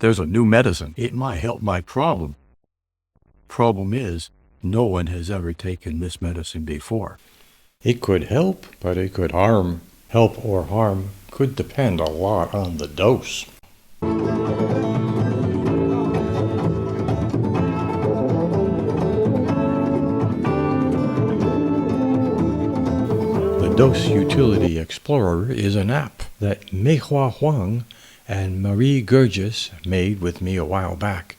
There's a new medicine. It might help my problem. Problem is, no one has ever taken this medicine before. It could help, but it could harm. Help or harm could depend a lot on the dose. The Dose Utility Explorer is an app that Meihua Huang and Marie Gurgis made with me a while back.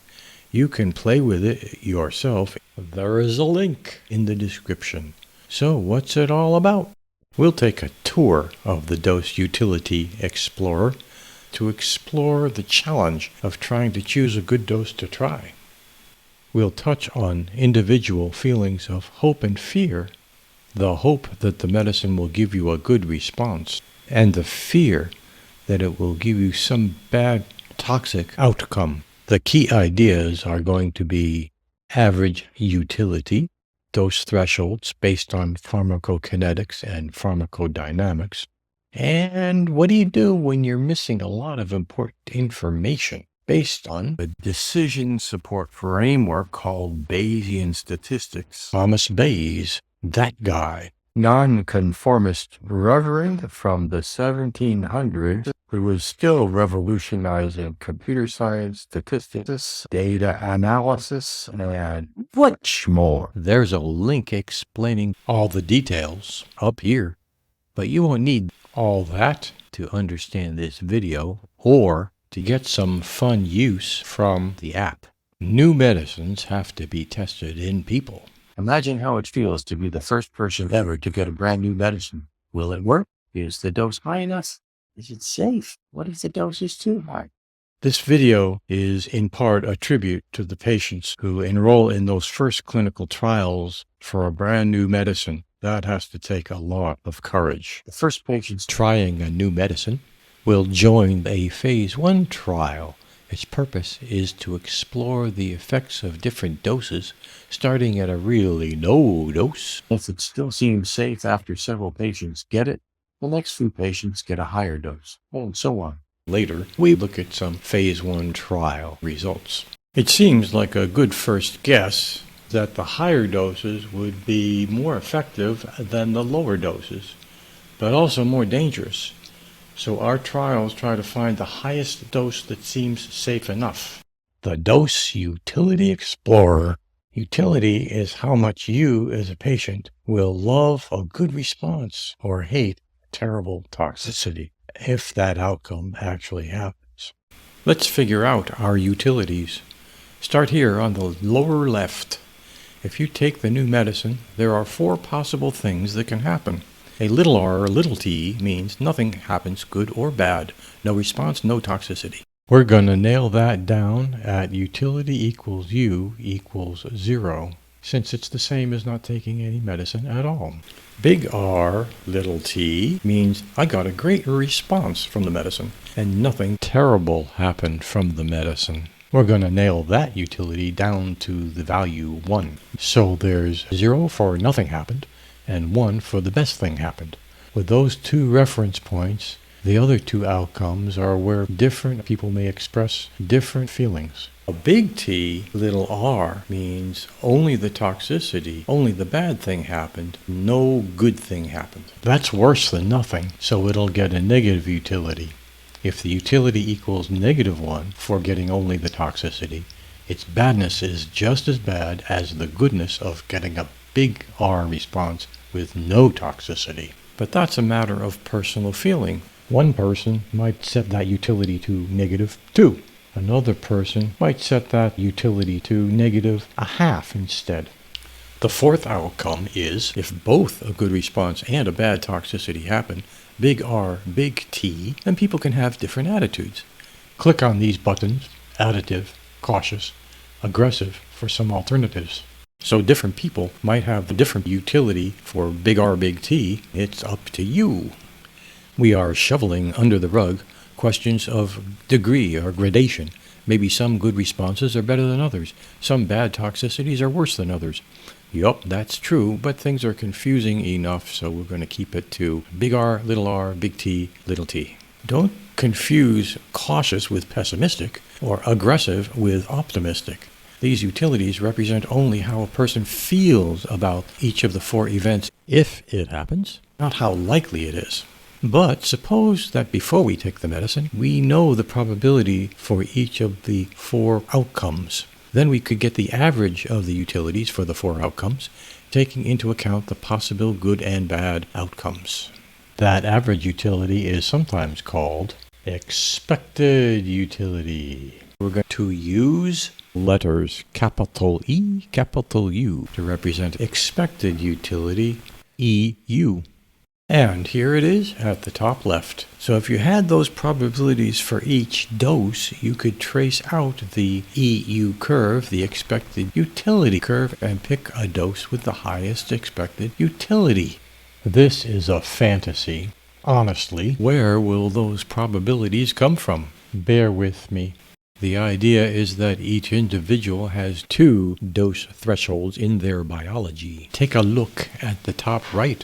You can play with it yourself. There is a link in the description. So what's it all about? We'll take a tour of the Dose Utility Explorer to explore the challenge of trying to choose a good dose to try. We'll touch on individual feelings of hope and fear, the hope that the medicine will give you a good response, and the fear that it will give you some bad toxic outcome. The key ideas are going to be average utility, dose thresholds based on pharmacokinetics and pharmacodynamics, and what do you do when you're missing a lot of important information based on A decision support framework called Bayesian statistics. Thomas Bayes, that guy. Nonconformist reverend from the 1700s who was still revolutionizing computer science, statistics, data analysis, and much more. There's a link explaining all the details up here, but you won't need all that to understand this video or to get some fun use from the app. New medicines have to be tested in people. Imagine how it feels to be the first person ever to get a brand new medicine. Will it work? Is the dose high enough? Is it safe? What if the dose is too high? This video is in part a tribute to the patients who enroll in those first clinical trials for a brand new medicine. That has to take a lot of courage. The first patients Trying a new medicine will join a phase 1 trial. Its purpose is to explore the effects of different doses, starting at a really low dose. If it still seems safe after several patients get it, the next few patients get a higher dose, and so on. Later, we look at some phase 1 trial results. It seems like a good first guess that the higher doses would be more effective than the lower doses, but also more dangerous. So our trials try to find the highest dose that seems safe enough. The Dose Utility Explorer. Utility is how much you as a patient will love a good response or hate terrible toxicity, if that outcome actually happens. Let's figure out our utilities. Start here on the lower left. If you take the new medicine, there are 4 possible things that can happen. A little r or little t means nothing happens, good or bad. No response, no toxicity. We're going to nail that down at utility equals u equals 0, since it's the same as not taking any medicine at all. Big R, little t means I got a great response from the medicine, and nothing terrible happened from the medicine. We're going to nail that utility down to the value 1. So there's 0 for nothing happened, and 1 for the best thing happened. With those 2 reference points, the other 2 outcomes are where different people may express different feelings. A big T, little r, means only the toxicity, only the bad thing happened, no good thing happened. That's worse than nothing, so it'll get a negative utility. If the utility equals -1 for getting only the toxicity, its badness is just as bad as the goodness of getting a big R response with no toxicity. But that's a matter of personal feeling. One person might set that utility to -2. Another person might set that utility to -0.5 instead. The 4th outcome is, if both a good response and a bad toxicity happen, big R, big T, then people can have different attitudes. Click on these buttons, additive, cautious, aggressive, for some alternatives. So different people might have a different utility for big R, big T. It's up to you. We are shoveling under the rug questions of degree or gradation. Maybe some good responses are better than others. Some bad toxicities are worse than others. Yup, that's true, but things are confusing enough, so we're going to keep it to big R, big T, little t. Don't confuse cautious with pessimistic or aggressive with optimistic. These utilities represent only how a person feels about each of the 4 events if it happens, not how likely it is. But suppose that before we take the medicine, we know the probability for each of the 4 outcomes. Then we could get the average of the utilities for the 4 outcomes, taking into account the possible good and bad outcomes. That average utility is sometimes called expected utility. We're going to use letters capital E, capital U to represent expected utility, EU. And here it is at the top left. So if you had those probabilities for each dose, you could trace out the EU curve, the expected utility curve, and pick a dose with the highest expected utility. This is a fantasy. Honestly, where will those probabilities come from? Bear with me. The idea is that each individual has 2 dose thresholds in their biology. Take a look at the top right.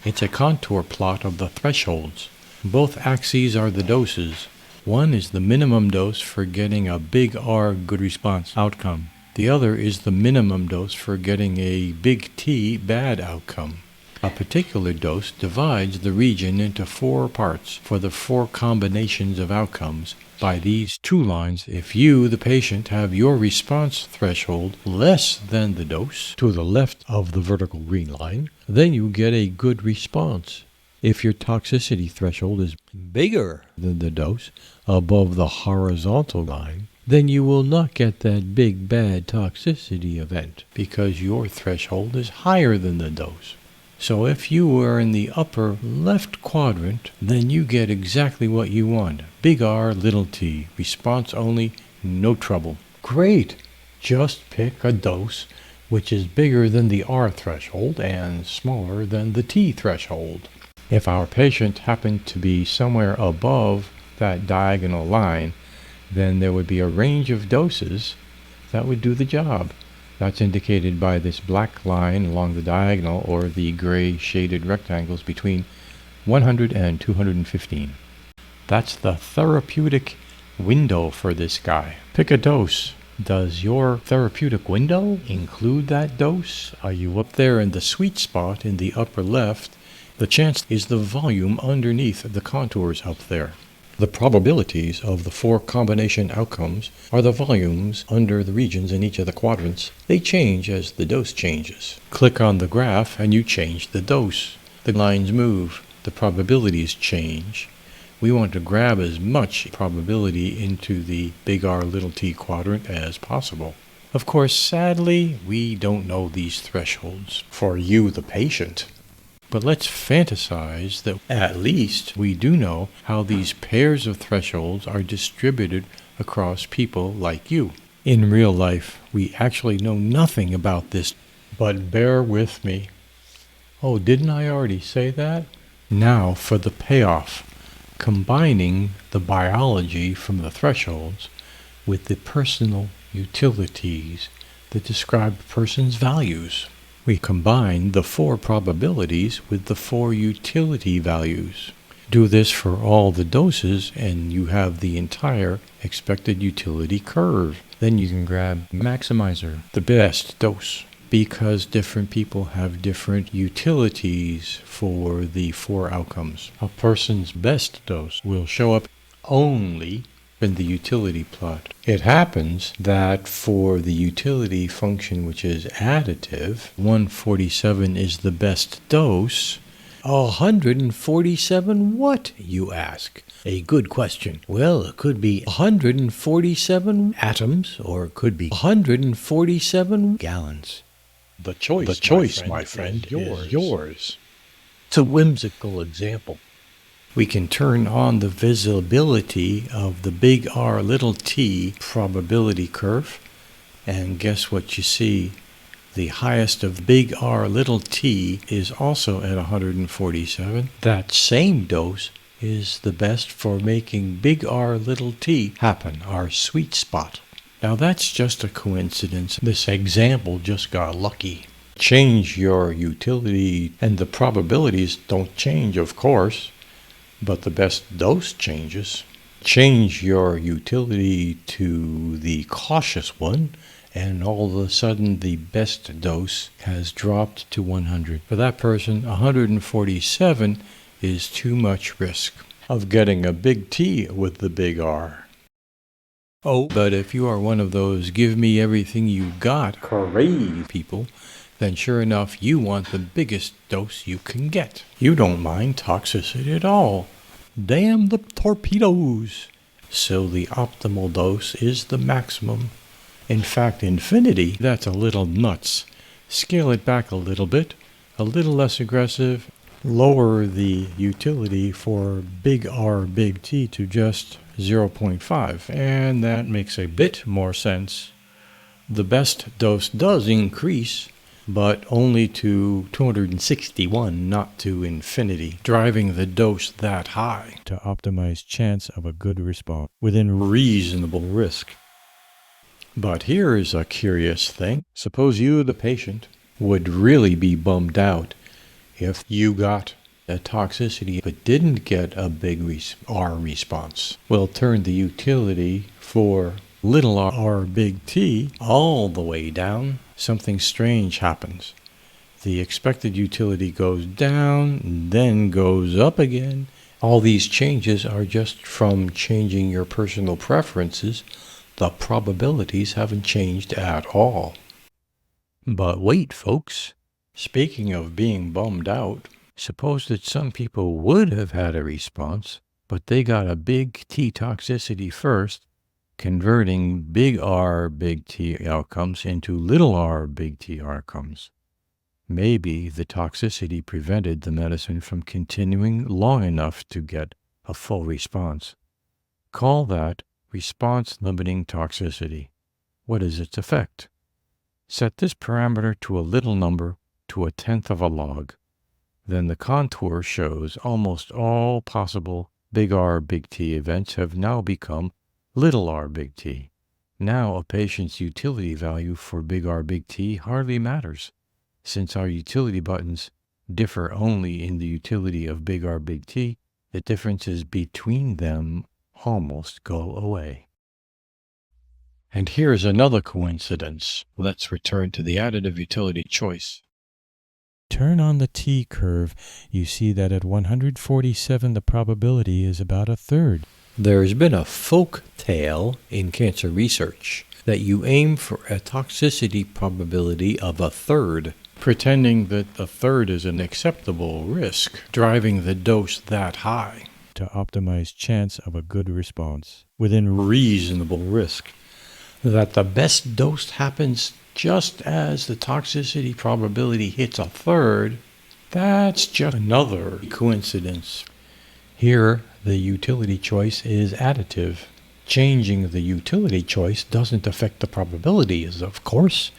It's a contour plot of the thresholds. Both axes are the doses. One is the minimum dose for getting a big R good response outcome. The other is the minimum dose for getting a big T bad outcome. A particular dose divides the region into 4 parts for the 4 combinations of outcomes. By these 2 lines, if you, the patient, have your response threshold less than the dose to the left of the vertical green line, then you get a good response. If your toxicity threshold is bigger than the dose above the horizontal line, then you will not get that big bad toxicity event because your threshold is higher than the dose. So if you are in the upper left quadrant, then you get exactly what you want. Big R, little t. Response only, no trouble. Great! Just pick a dose which is bigger than the R threshold and smaller than the T threshold. If our patient happened to be somewhere above that diagonal line, then there would be a range of doses that would do the job. That's indicated by this black line along the diagonal or the gray shaded rectangles between 100 and 215. That's the therapeutic window for this guy. Pick a dose. Does your therapeutic window include that dose? Are you up there in the sweet spot in the upper left? The chance is the volume underneath the contours up there. The probabilities of the 4 combination outcomes are the volumes under the regions in each of the quadrants. They change as the dose changes. Click on the graph and you change the dose. The lines move. The probabilities change. We want to grab as much probability into the big R little t quadrant as possible. Of course, sadly, we don't know these thresholds for you, the patient. But let's fantasize that at least we do know how these pairs of thresholds are distributed across people like you. In real life, we actually know nothing about this, but bear with me. Oh, didn't I already say that? Now for the payoff, combining the biology from the thresholds with the personal utilities that describe a person's values. We combine the 4 probabilities with the 4 utility values. Do this for all the doses and you have the entire expected utility curve. Then you can grab maximizer, the best dose, because different people have different utilities for the 4 outcomes. A person's best dose will show up only in the utility plot. It happens that for the utility function, which is additive, 147 is the best dose. 147 what, you ask? A good question. Well, it could be 147 atoms, or it could be 147 gallons. The choice, my friend, is yours. It's a whimsical example. We can turn on the visibility of the big R little t probability curve, and guess what you see? The highest of big R little t is also at 147. That same dose is the best for making big R little t happen, our sweet spot. Now that's just a coincidence. This example just got lucky. Change your utility and the probabilities don't change, of course. but the best dose changes. Change your utility to the cautious one, and all of a sudden the best dose has dropped to 100. For that person, 147 is too much risk of getting a big T with the big R. Oh, but if you are one of those give me everything you got crazy people, then sure enough you want the biggest dose you can get. You don't mind toxicity at all. Damn the torpedoes! So the optimal dose is the maximum. In fact, infinity, that's a little nuts. Scale it back a little less aggressive, lower the utility for big R, big T to just 0.5, and that makes a bit more sense. The best dose does increase, but only to 261, not to infinity, driving the dose that high to optimize chance of a good response within reasonable risk. But here is a curious thing. Suppose you, the patient, would really be bummed out if you got a toxicity but didn't get a big R response. Well, turn the utility for little r big T all the way down. Something strange happens. The expected utility goes down, then goes up again. All these changes are just from changing your personal preferences. The probabilities haven't changed at all. But wait, folks. Speaking of being bummed out, suppose that some people would have had a response, but they got a big T toxicity first, converting big R, big T outcomes into little r, big T outcomes. Maybe the toxicity prevented the medicine from continuing long enough to get a full response. Call that response-limiting toxicity. What is its effect? Set this parameter to a little number to 1/10 of a log. Then the contour shows almost all possible big R, big T events have now become little r, big T. Now a patient's utility value for big R, big T hardly matters, since our utility buttons differ only in the utility of big R, big T. The differences between them almost go away. And here's another coincidence. Let's return to the additive utility choice. Turn on the T curve. You see that at 147 the probability is about 1/3. There's been a folk tale in cancer research that you aim for a toxicity probability of 1/3, pretending that 1/3 is an acceptable risk, driving the dose that high to optimize chance of a good response within reasonable risk. That the best dose happens just as the toxicity probability hits 1/3, that's just another coincidence. Here, the utility choice is additive. Changing the utility choice doesn't affect the probabilities, of course,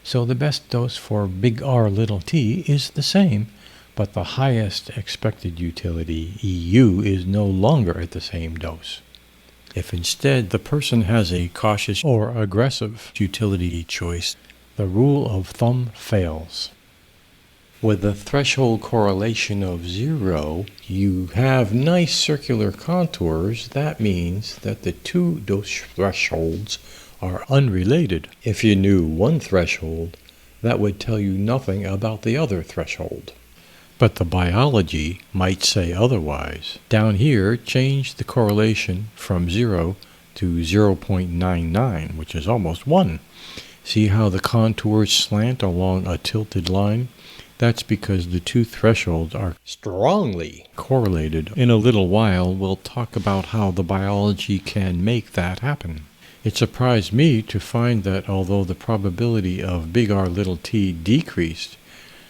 so the best dose for big R, little t is the same, but the highest expected utility, EU, is no longer at the same dose. If instead the person has a cautious or aggressive utility choice, the rule of thumb fails. With a threshold correlation of 0, you have nice circular contours. That means that the two dose thresholds are unrelated. If you knew one threshold, that would tell you nothing about the other threshold. But the biology might say otherwise. Down here, change the correlation from 0 to 0.99, which is almost 1. See how the contours slant along a tilted line? That's because the two thresholds are strongly correlated. In a little while, we'll talk about how the biology can make that happen. It surprised me to find that although the probability of big R, little t decreased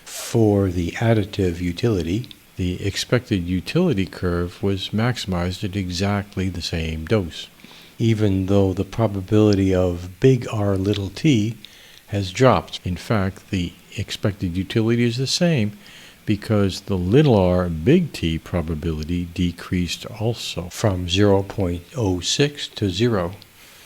for the additive utility, the expected utility curve was maximized at exactly the same dose, even though the probability of big R, little t has dropped. In fact, the expected utility is the same because the little r, big T probability decreased also from 0.06 to 0.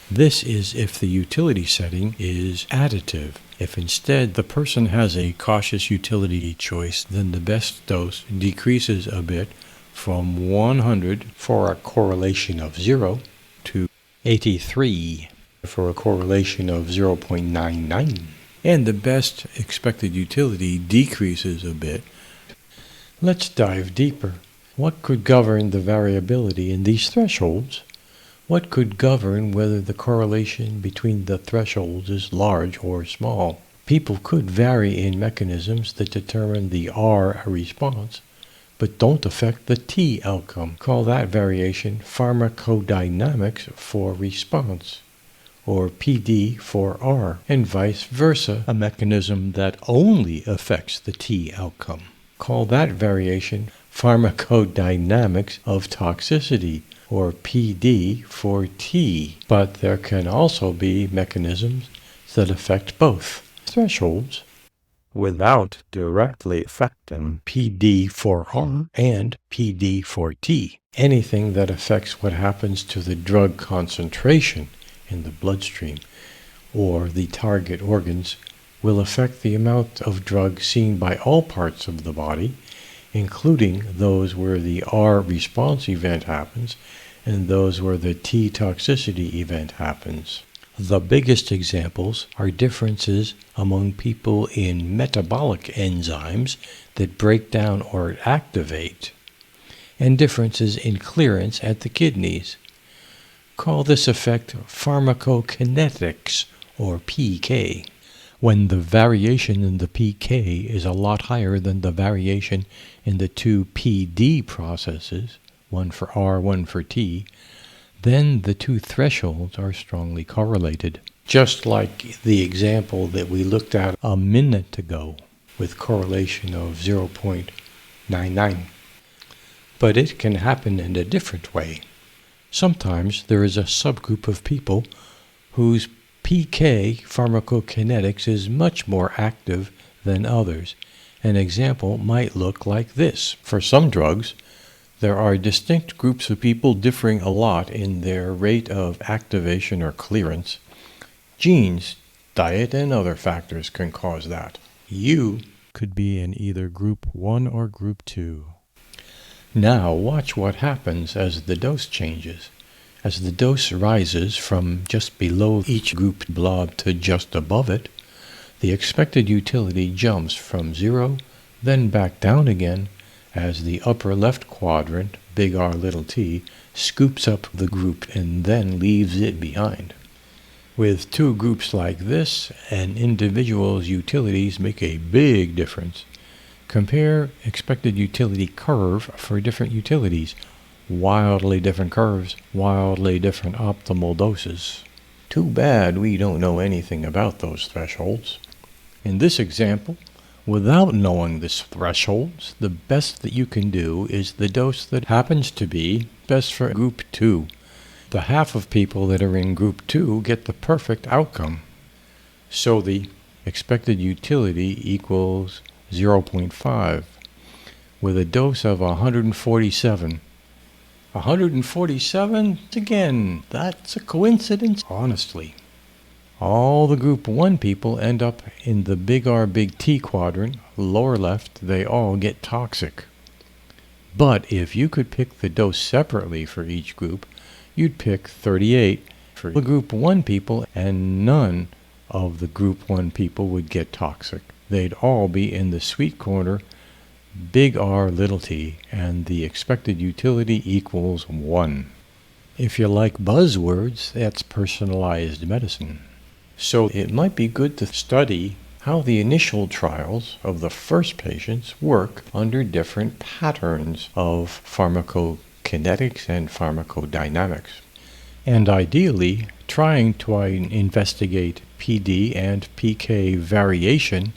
This is if the utility setting is additive. If instead the person has a cautious utility choice, then the best dose decreases a bit from 100 for a correlation of 0 to 83 for a correlation of 0.99. And the best expected utility decreases a bit. Let's dive deeper. What could govern the variability in these thresholds? What could govern whether the correlation between the thresholds is large or small? People could vary in mechanisms that determine the R response, but don't affect the T outcome. Call that variation pharmacodynamics for response, or PD for R, and vice versa, a mechanism that only affects the T outcome. Call that variation pharmacodynamics of toxicity, or PD for T. But there can also be mechanisms that affect both thresholds without directly affecting PD for R and PD for T. Anything that affects what happens to the drug concentration in the bloodstream or the target organs will affect the amount of drug seen by all parts of the body, including those where the R response event happens and those where the T toxicity event happens. The biggest examples are differences among people in metabolic enzymes that break down or activate, and differences in clearance at the kidneys. Call this effect pharmacokinetics, or PK. When the variation in the PK is a lot higher than the variation in the two PD processes, one for R, one for T, then the two thresholds are strongly correlated. Just like the example that we looked at a minute ago with correlation of 0.99. But it can happen in a different way. Sometimes there is a subgroup of people whose PK pharmacokinetics is much more active than others. An example might look like this. For some drugs, there are distinct groups of people differing a lot in their rate of activation or clearance. Genes, diet, and other factors can cause that. You could be in either group 1 or group 2. Now watch what happens as the dose changes. As the dose rises from just below each group blob to just above it, the expected utility jumps from 0, then back down again, as the upper left quadrant, big R little t, scoops up the group and then leaves it behind. With two groups like this, an individual's utilities make a big difference. Compare expected utility curve for different utilities. Wildly different curves, wildly different optimal doses. Too bad we don't know anything about those thresholds. In this example, without knowing the thresholds, the best that you can do is the dose that happens to be best for group 2. The half of people that are in group 2 get the perfect outcome. So the expected utility equals 0.5 with a dose of 147. 147? Again, that's a coincidence, honestly. All the group 1 people end up in the big R big T quadrant, lower left, they all get toxic. But if you could pick the dose separately for each group, you'd pick 38 for the group 1 people, and none of the group 1 people would get toxic. They'd all be in the sweet corner, big R little t, and the expected utility equals 1. If you like buzzwords, that's personalized medicine. So it might be good to study how the initial trials of the first patients work under different patterns of pharmacokinetics and pharmacodynamics. And ideally, trying to investigate PD and PK variation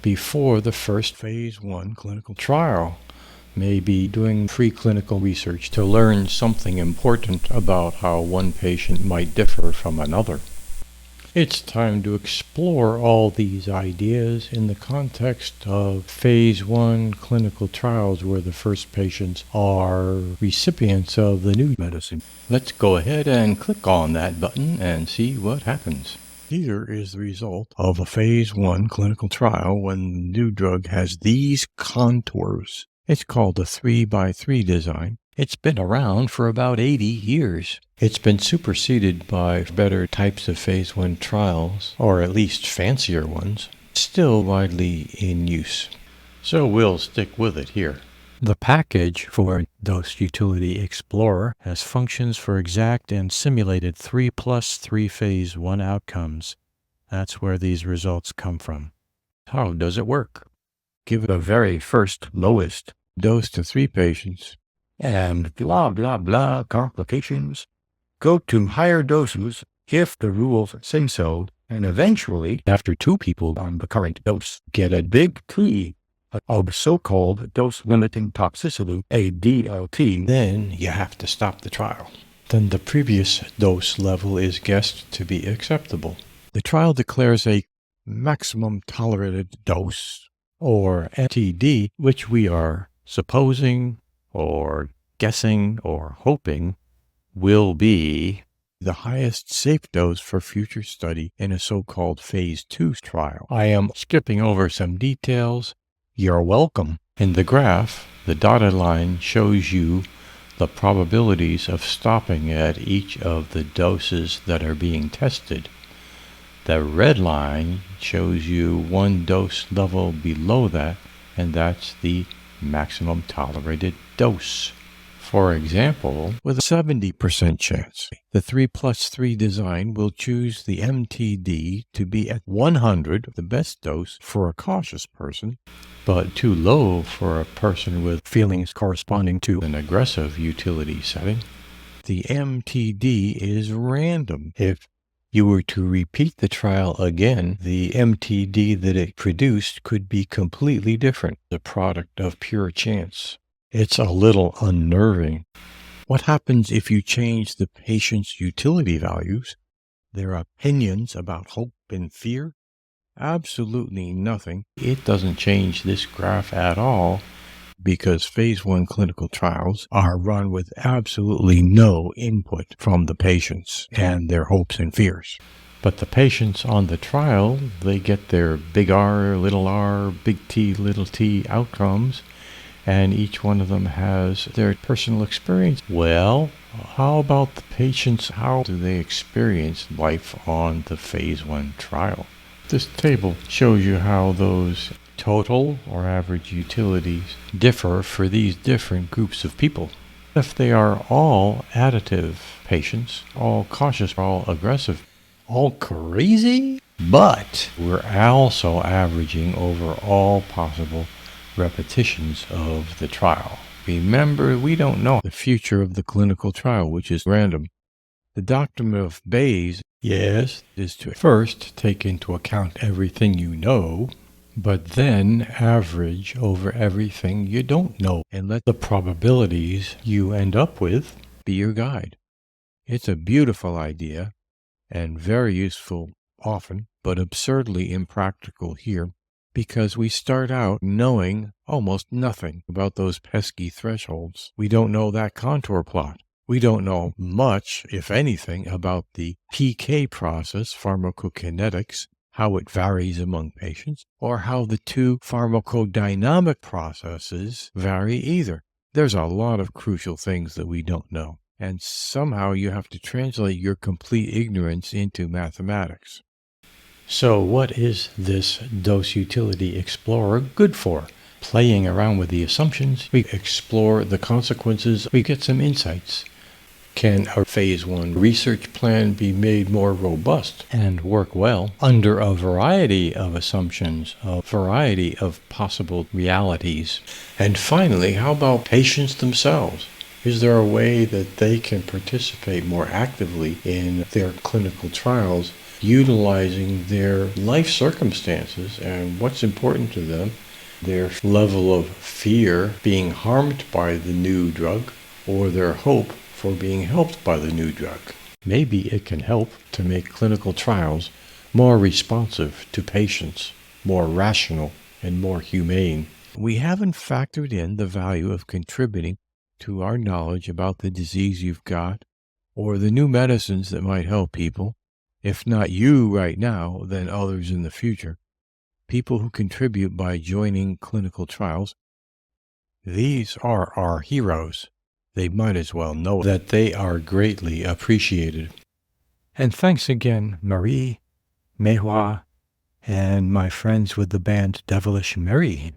before the first phase 1 clinical trial. Maybe doing preclinical research to learn something important about how one patient might differ from another. It's time to explore all these ideas in the context of phase 1 clinical trials where the first patients are recipients of the new medicine. Let's go ahead and click on that button and see what happens. Here is the result of a phase 1 clinical trial when the new drug has these contours. It's called the 3x3 design. It's been around for about 80 years. It's been superseded by better types of phase 1 trials, or at least fancier ones, still widely in use. So we'll stick with it here. The package for Dose Utility Explorer has functions for exact and simulated 3+3 phase 1 outcomes. That's where these results come from. How does it work? Give the very first lowest dose to 3 patients, and blah, blah, blah complications. Go to higher doses if the rules say so, and eventually, after 2 people on the current dose get a big T of so-called dose-limiting toxicity, a DLT, then you have to stop the trial. Then the previous dose level is guessed to be acceptable. The trial declares a maximum tolerated dose, or MTD, which we are supposing, or guessing, or hoping will be the highest safe dose for future study in a so-called phase 2 trial. I am skipping over some details. You're welcome. In the graph, the dotted line shows you the probabilities of stopping at each of the doses that are being tested. The red line shows you one dose level below that, and that's the maximum tolerated dose. For example, with a 70% chance, the 3+3 design will choose the MTD to be at 100, the best dose for a cautious person, but too low for a person with feelings corresponding to an aggressive utility setting. The MTD is random. If you were to repeat the trial again, the MTD that it produced could be completely different, the product of pure chance. It's a little unnerving. What happens if you change the patient's utility values, their opinions about hope and fear? Absolutely nothing. It doesn't change this graph at all, because phase 1 clinical trials are run with absolutely no input from the patients and their hopes and fears. But the patients on the trial, they get their big R, big T, little t outcomes, and each one of them has their personal experience. Well, how about the patients? How do they experience life on the phase 1 trial? This table shows you how those total or average utilities differ for these different groups of people. If they are all additive patients, all cautious, all aggressive, all crazy, but we're also averaging over all possible repetitions of the trial. Remember, we don't know the future of the clinical trial, which is random. The doctrine of Bayes, yes, is to first take into account everything you know, but then average over everything you don't know and let the probabilities you end up with be your guide. It's a beautiful idea and very useful often, but absurdly impractical here, because we start out knowing almost nothing about those pesky thresholds. We don't know that contour plot. We don't know much, if anything, about the PK process, pharmacokinetics, how it varies among patients, or how the 2 pharmacodynamic processes vary either. There's a lot of crucial things that we don't know, and somehow you have to translate your complete ignorance into mathematics. So what is this Dose Utility Explorer good for? Playing around with the assumptions, we explore the consequences, we get some insights. Can our phase 1 research plan be made more robust and work well under a variety of assumptions, a variety of possible realities? And finally, how about patients themselves? Is there a way that they can participate more actively in their clinical trials, utilizing their life circumstances and what's important to them, their level of fear being harmed by the new drug, or their hope for being helped by the new drug? Maybe it can help to make clinical trials more responsive to patients, more rational, and more humane. We haven't factored in the value of contributing to our knowledge about the disease you've got, or the new medicines that might help people, if not you right now, then others in the future. People who contribute by joining clinical trials These are our heroes. They might as well know that they are greatly appreciated. And thanks again, Marie, Meihua, and my friends with the band Devlish Mary.